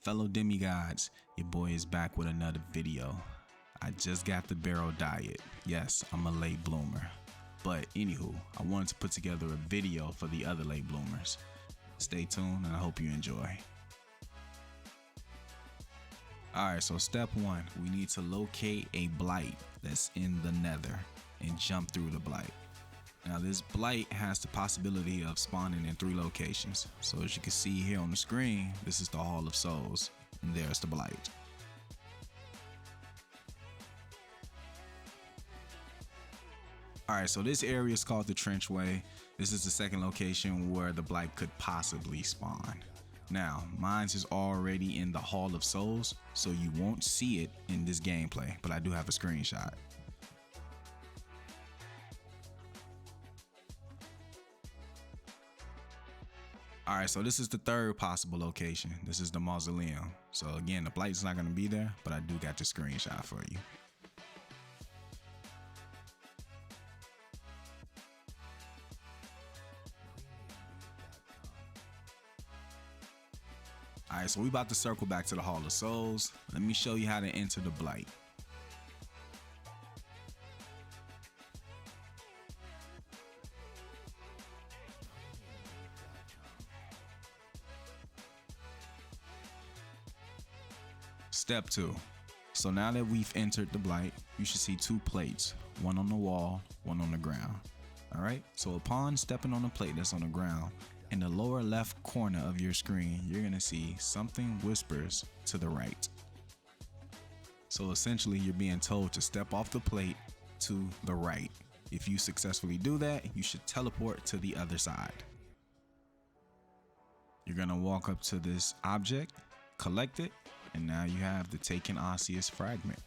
Fellow demigods, your boy is back with another video. I just got the Barrow Dyad. Yes, I'm a late bloomer. But anywho, I wanted to put together a video for the other late bloomers. Stay tuned and I hope you enjoy. Alright, so step one, we need to locate a Blight that's in the Nether and jump through the Blight. Now this Blight has the possibility of spawning in 3 locations. So as you can see here on the screen, this is the Hall of Souls, and there's the Blight. Alright, so this area is called the Trenchway. This is the second location where the Blight could possibly spawn. Now, mine is already in the Hall of Souls, so you won't see it in this gameplay, but I do have a screenshot. Alright, so this is the third possible location. This is the Mausoleum. So again, the Blight's not going to be there, but I do got the screenshot for you. Alright, so we about to circle back to the Hall of Souls. Let me show you how to enter the Blight. Step 2. So now that we've entered the Blight, you should see 2 plates, one on the wall, one on the ground. Alright, so upon stepping on the plate that's on the ground, in the lower left corner of your screen, you're gonna see something whispers to the right. So essentially you're being told to step off the plate to the right. If you successfully do that, you should teleport to the other side. You're gonna walk up to this object, collect it, and now you have the taken osseous fragment.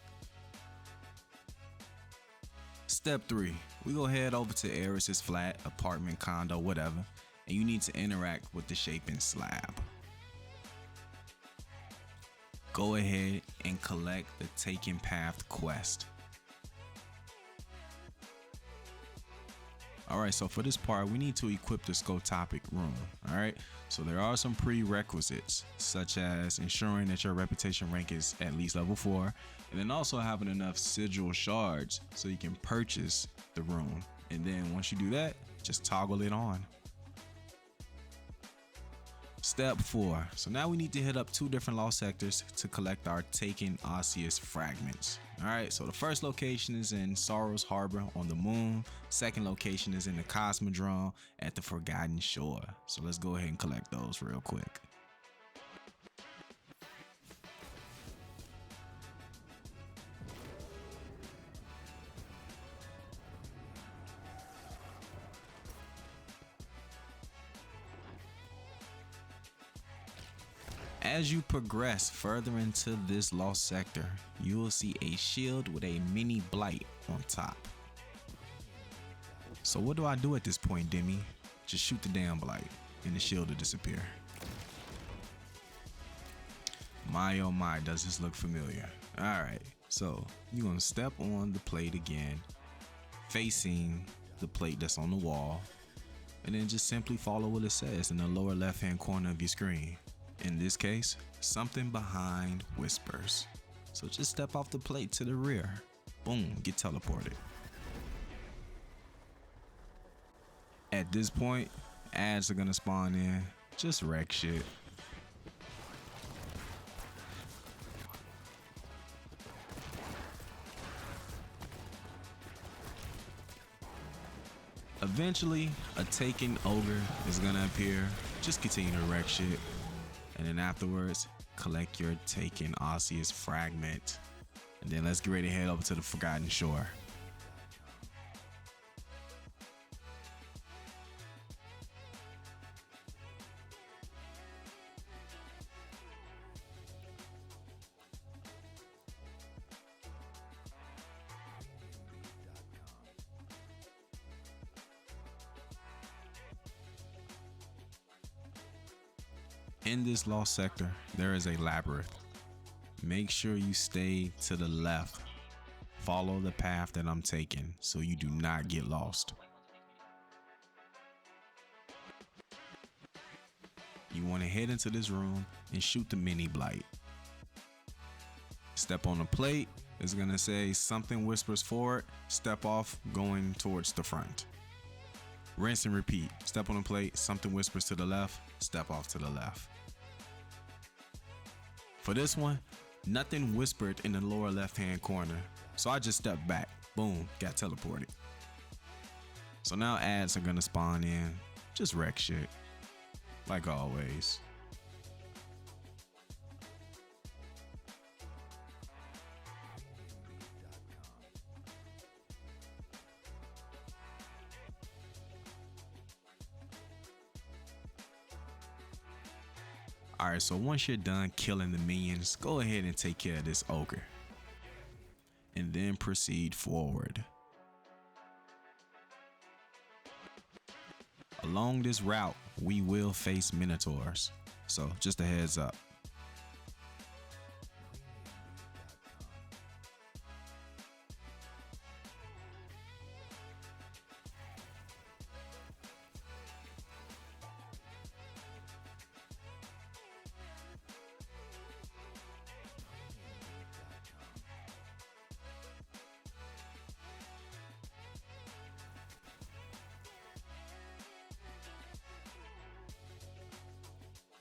Step 3, we go head over to Eris's flat, apartment, condo, whatever, and you need to interact with the shaping slab. Go ahead and collect the Taken Path quest. Alright, so for this part, we need to equip the Scotopic Rune. Alright, so there are some prerequisites, such as ensuring that your reputation rank is at least level 4, and then also having enough sigil shards so you can purchase the rune. And then once you do that, just toggle it on. Step 4. So now we need to hit up 2 different lost sectors to collect our taken osseous fragments. Alright, so the first location is in Sorrow's Harbor on the moon. Second location is in the Cosmodrome at the Forgotten Shore. So let's go ahead and collect those real quick. As you progress further into this lost sector, you will see a shield with a mini Blight on top. So what do I do at this point, Demi? Just shoot the damn Blight and the shield will disappear. My oh my, does this look familiar? Alright, so you're gonna step on the plate again, facing the plate that's on the wall, and then just simply follow what it says in the lower left hand corner of your screen. In this case, something behind whispers. So just step off the plate to the rear. Boom, get teleported. At this point, ads are gonna spawn in. Just wreck shit. Eventually, a taken ogre is gonna appear. Just continue to wreck shit. And then afterwards, collect your taken osseous fragment. And then let's get ready to head over to the Forgotten Shore. In this lost sector, there is a labyrinth. Make sure you stay to the left. Follow the path that I'm taking so you do not get lost. you want to head into this room and shoot the mini Blight. Step on the plate, it's going to say something whispers forward, step off going towards the front. Rinse and repeat. Step on the plate, something whispers to the left, step off to the left. For this one, nothing whispered in the lower left hand corner, so I just stepped back. Boom, got teleported. So now ads are gonna spawn in, just wreck shit, like always. Alright, so once you're done killing the minions, go ahead and take care of this ogre. And then proceed forward. Along this route, we will face minotaurs, so just a heads up.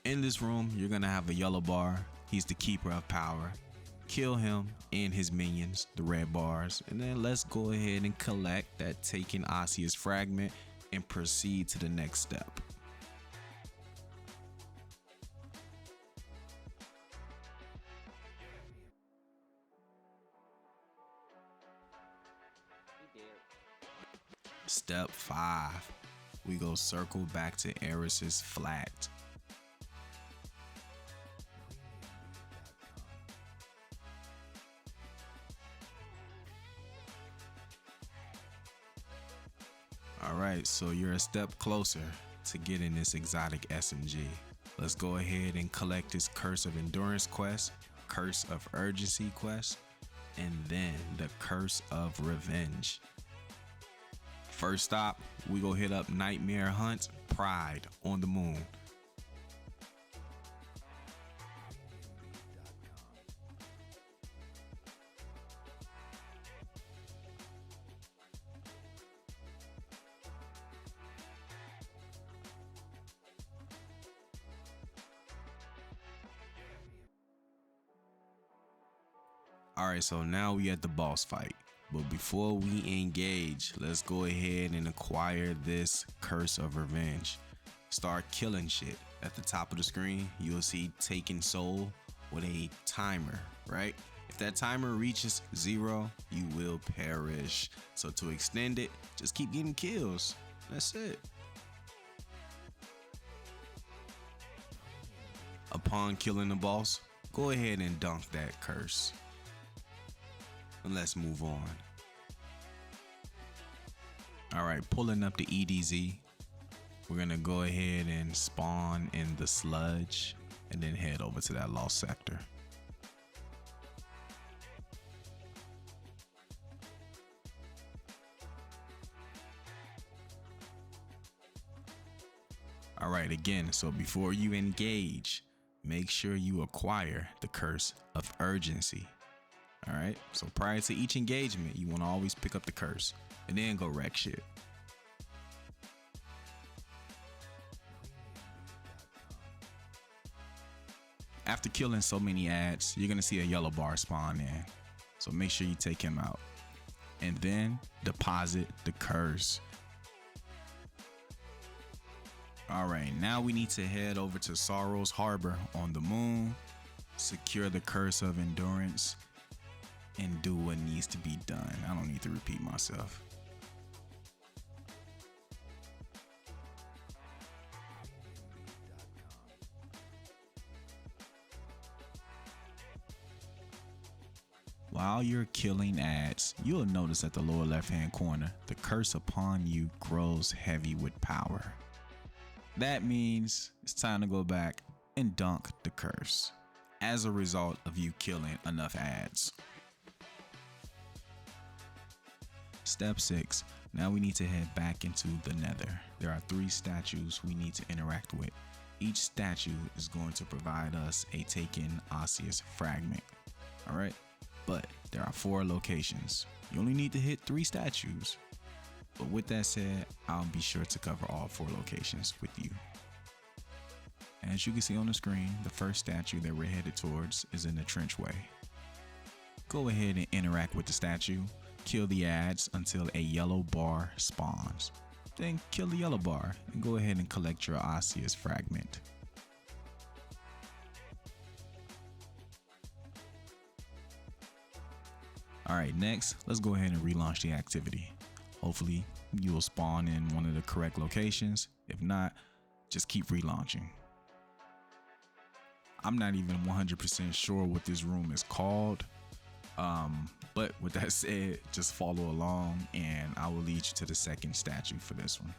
In this room, you're gonna have a yellow bar. He's the keeper of power. Kill him and his minions, the red bars, and then let's go ahead and collect that taken osseous fragment and proceed to the next step. Step 5, we go circle back to Eris's flat. Alright, so you're a step closer to getting this exotic SMG. Let's go ahead and collect this Curse of Endurance quest, Curse of Urgency quest, and then the Curse of Revenge. First stop, we go hit up Nightmare Hunt Pride on the moon. Alright, so now we at the boss fight. But before we engage, let's go ahead and acquire this Curse of Revenge. Start killing shit. At the top of the screen, you'll see Taken Soul with a timer, right? If that timer reaches 0, you will perish. So to extend it, just keep getting kills. That's it. Upon killing the boss, go ahead and dunk that curse. And let's move on. Alright, pulling up the EDZ. We're gonna go ahead and spawn in the Sludge and then head over to that lost sector. Alright, again, so before you engage, make sure you acquire the Curse of Urgency. Alright, so prior to each engagement, you want to always pick up the curse and then go wreck shit. After killing so many ads, you're going to see a yellow bar spawn in. So make sure you take him out. And then deposit the curse. Alright, now we need to head over to Sorrow's Harbor on the moon, secure the Curse of Endurance, and do what needs to be done. I don't need to repeat myself. While you're killing ads, you'll notice at the lower left hand corner, the curse upon you grows heavy with power. That means it's time to go back and dunk the curse as a result of you killing enough ads. Step 6, now we need to head back into the Nether. There are 3 statues we need to interact with. Each statue is going to provide us a taken osseous fragment. Alright, but there are 4 locations. You only need to hit 3 statues. But with that said, I'll be sure to cover all 4 locations with you. As you can see on the screen, the first statue that we're headed towards is in the Trenchway. Go ahead and interact with the statue, kill the ads until a yellow bar spawns. Then kill the yellow bar and go ahead and collect your osseous fragment. Alright, next, let's go ahead and relaunch the activity. Hopefully, you will spawn in one of the correct locations. If not, just keep relaunching. I'm not even 100% sure what this room is called. But with that said, just follow along and I will lead you to the second statue for this one.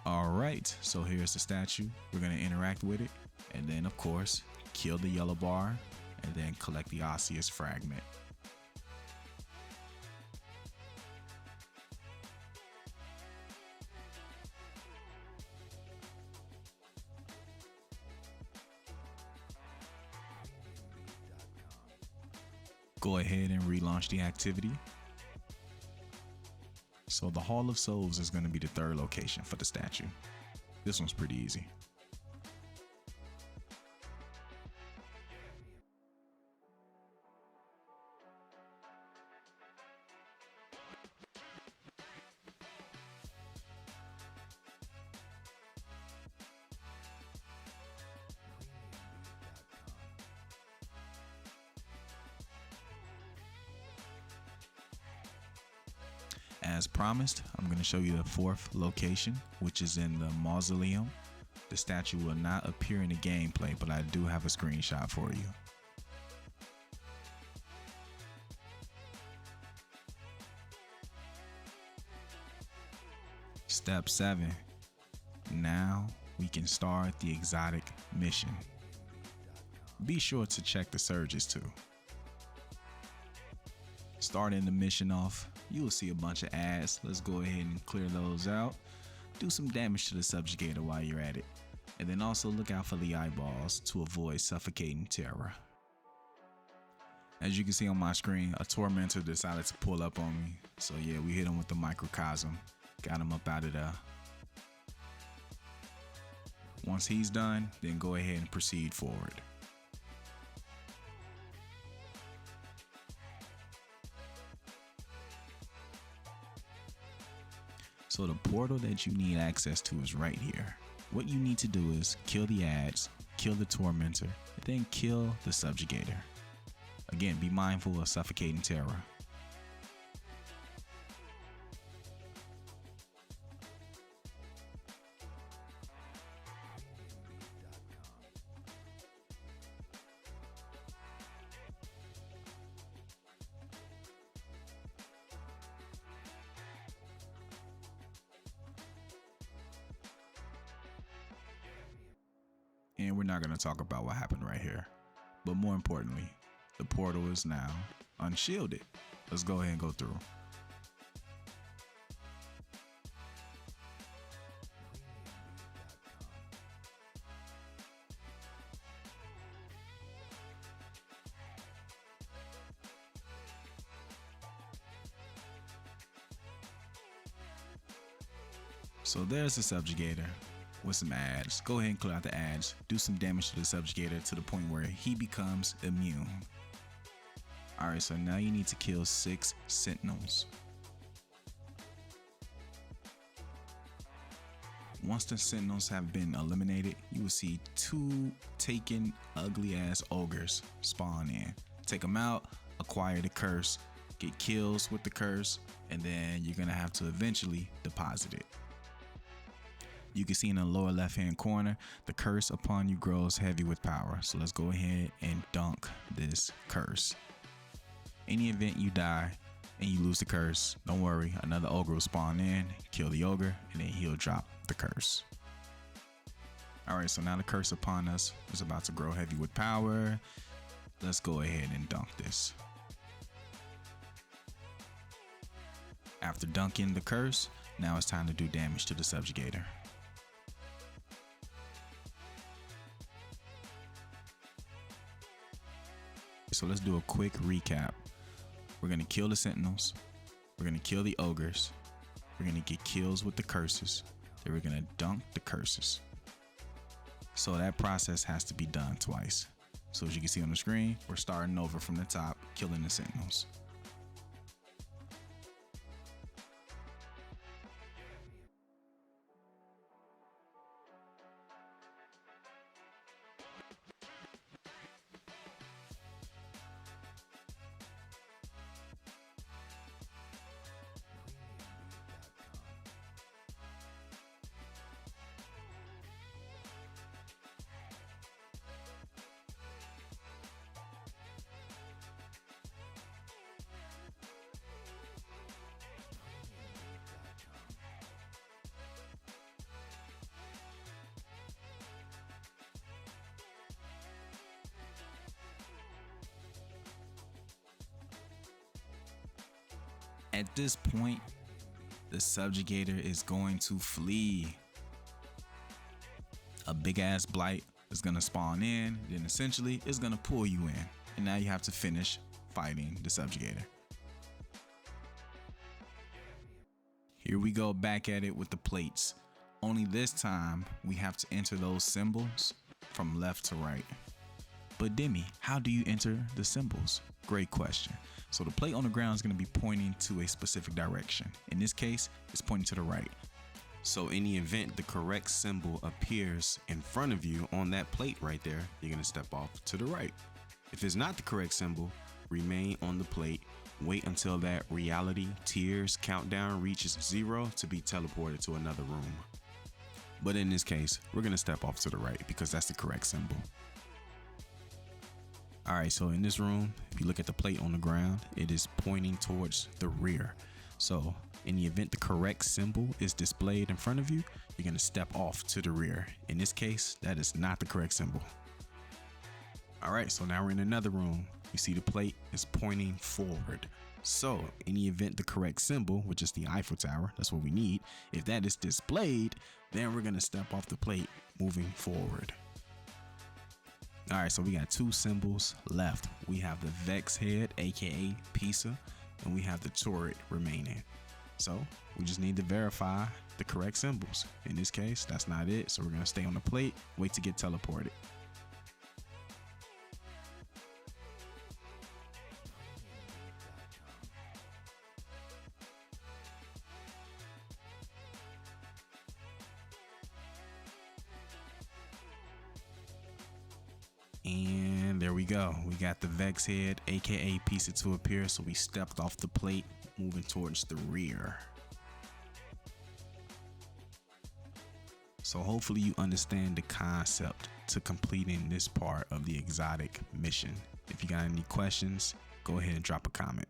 Alright, so here's the statue. We're going to interact with it and then of course kill the yellow bar and then collect the osseous fragment. Go ahead and relaunch the activity. So the Hall of Souls is going to be the 3rd location for the statue. This one's pretty easy. As promised, I'm going to show you the 4th location, which is in the Mausoleum. The statue will not appear in the gameplay, but I do have a screenshot for you. Step 7. Now we can start the exotic mission. Be sure to check the surges too. Starting the mission off, you will see a bunch of ads. Let's go ahead and clear those out. Do some damage to the subjugator while you're at it. And then also look out for the eyeballs to avoid suffocating terror. As you can see on my screen, a tormentor decided to pull up on me. So yeah, we hit him with the microcosm. Got him up out of there. Once he's done, then go ahead and proceed forward. So the portal that you need access to is right here. What you need to do is kill the ads, kill the tormentor, and then kill the subjugator. Again, be mindful of suffocating terror. And we're not going to talk about what happened right here. But more importantly, the portal is now unshielded. Let's go ahead and go through. So there's the subjugator with some ads. Go ahead and clear out the ads. Do some damage to the subjugator to the point where he becomes immune. Alright, so now you need to kill 6 sentinels. Once the sentinels have been eliminated, you will see 2 taken ugly ass ogres spawn in. Take them out, acquire the curse, get kills with the curse, and then you're gonna have to eventually deposit it. You can see in the lower left hand corner, the curse upon you grows heavy with power. So let's go ahead and dunk this curse. Any event you die and you lose the curse, don't worry, another ogre will spawn in, kill the ogre, and then he'll drop the curse. Alright, so now the curse upon us is about to grow heavy with power. Let's go ahead and dunk this. After dunking the curse, now it's time to do damage to the subjugator. So let's do a quick recap. We're gonna kill the sentinels, we're gonna kill the ogres, we're gonna get kills with the curses, then we're gonna dunk the curses. So that process has to be done twice. So as you can see on the screen, we're starting over from the top, killing the sentinels. At this point, the subjugator is going to flee. A big ass blight is gonna spawn in, then essentially it's gonna pull you in, and now you have to finish fighting the subjugator. Here we go back at it with the plates. Only this time we have to enter those symbols from left to right. But Demi, how do you enter the symbols? Great question. So the plate on the ground is going to be pointing to a specific direction. In this case, it's pointing to the right. So in the event the correct symbol appears in front of you on that plate right there, you're going to step off to the right. If it's not the correct symbol, remain on the plate. Wait until that reality tears countdown reaches 0 to be teleported to another room. But in this case, we're going to step off to the right because that's the correct symbol. All right, so in this room, if you look at the plate on the ground, it is pointing towards the rear. So in the event the correct symbol is displayed in front of you, you're gonna step off to the rear. In this case, that is not the correct symbol. All right, so now we're in another room. You see the plate is pointing forward. So in the event the correct symbol, which is the Eiffel Tower, that's what we need. If that is displayed, then we're gonna step off the plate moving forward. All right, so we got two symbols left. We have the Vex head, aka Pisa, and we have the turret remaining. So we just need to verify the correct symbols. In this case, that's not it. So we're gonna stay on the plate, wait to get teleported. And there we go. We got the Vex head, aka Pisa, to appear. So we stepped off the plate, moving towards the rear. So hopefully you understand the concept to completing this part of the exotic mission. If you got any questions, go ahead and drop a comment.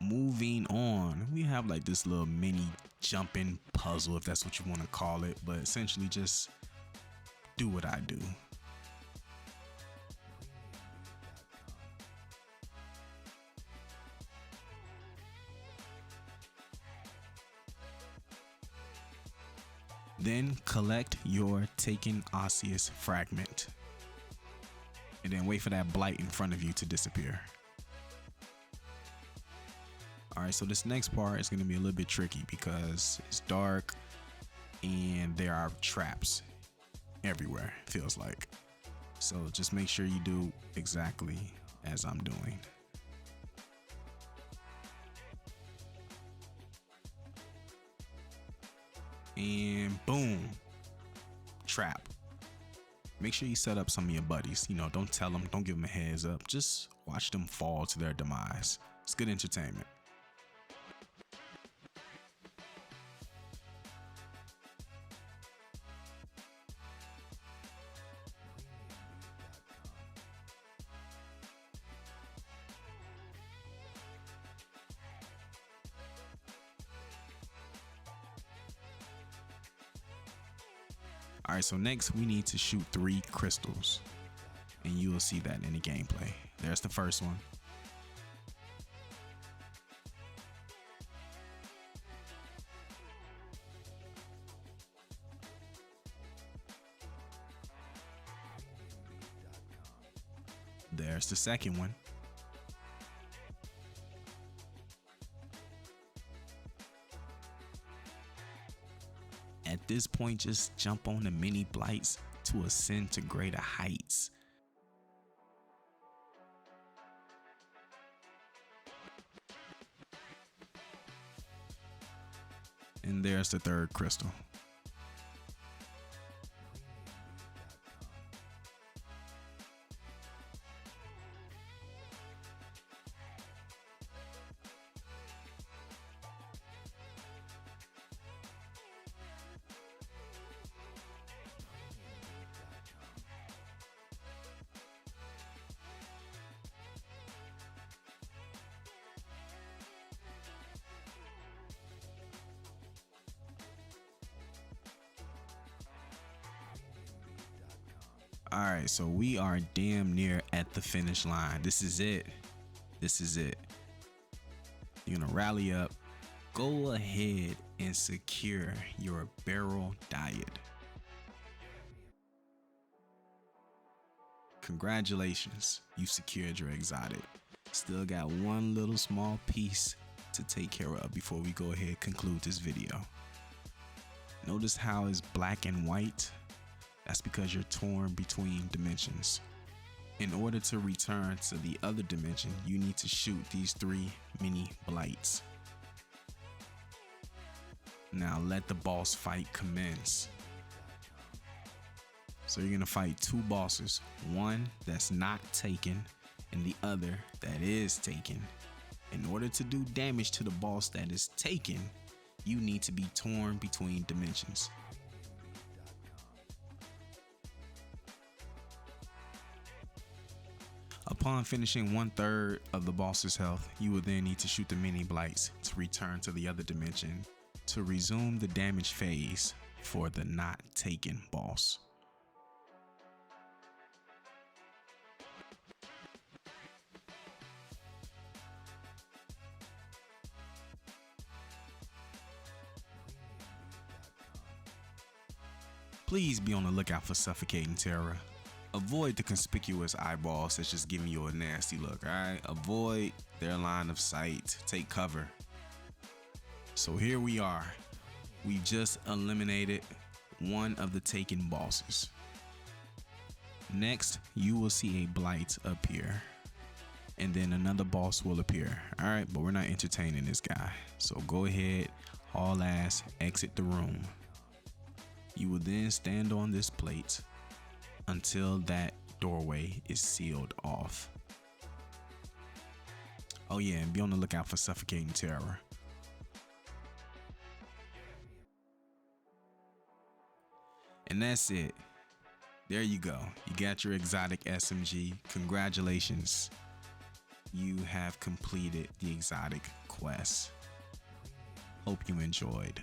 Moving on, we have like this little mini jumping puzzle, if that's what you want to call it, but essentially just do what I do. Then collect your taken osseous fragment. And then wait for that blight in front of you to disappear. Alright, so this next part is going to be a little bit tricky because it's dark and there are traps everywhere, it feels like. So just make sure you do exactly as I'm doing. And boom, trap. Make sure you set up some of your buddies. You know, don't tell them, don't give them a heads up. Just watch them fall to their demise. It's good entertainment. All right, so next we need to shoot 3 crystals, and you will see that in the gameplay. There's the first one. There's the second one. At this point, just jump on the mini blights to ascend to greater heights. And there's the third crystal. All right, so we are damn near at the finish line. This is it. This is it. You're gonna rally up. Go ahead and secure your Barrow Dyad. Congratulations, you secured your exotic. Still got one little small piece to take care of before we go ahead and conclude this video. Notice how it's black and white? That's because you're torn between dimensions. In order to return to the other dimension, you need to shoot these 3 mini blights. Now let the boss fight commence. So you're gonna fight 2 bosses, one that's not taken and the other that is taken. In order to do damage to the boss that is taken, you need to be torn between dimensions. Upon finishing 1/3 of the boss's health, you will then need to shoot the mini blights to return to the other dimension to resume the damage phase for the not taken boss. Please be on the lookout for suffocating terror. Avoid the conspicuous eyeballs that's just giving you a nasty look, alright? Avoid their line of sight. Take cover. So here we are. We just eliminated one of the taken bosses. Next, you will see a blight appear. And then another boss will appear. Alright, but we're not entertaining this guy. So go ahead, haul ass, exit the room. You will then stand on this plate until that doorway is sealed off. Oh yeah, and be on the lookout for suffocating terror. And that's it. There you go. You got your exotic SMG. Congratulations. You have completed the exotic quest. Hope you enjoyed.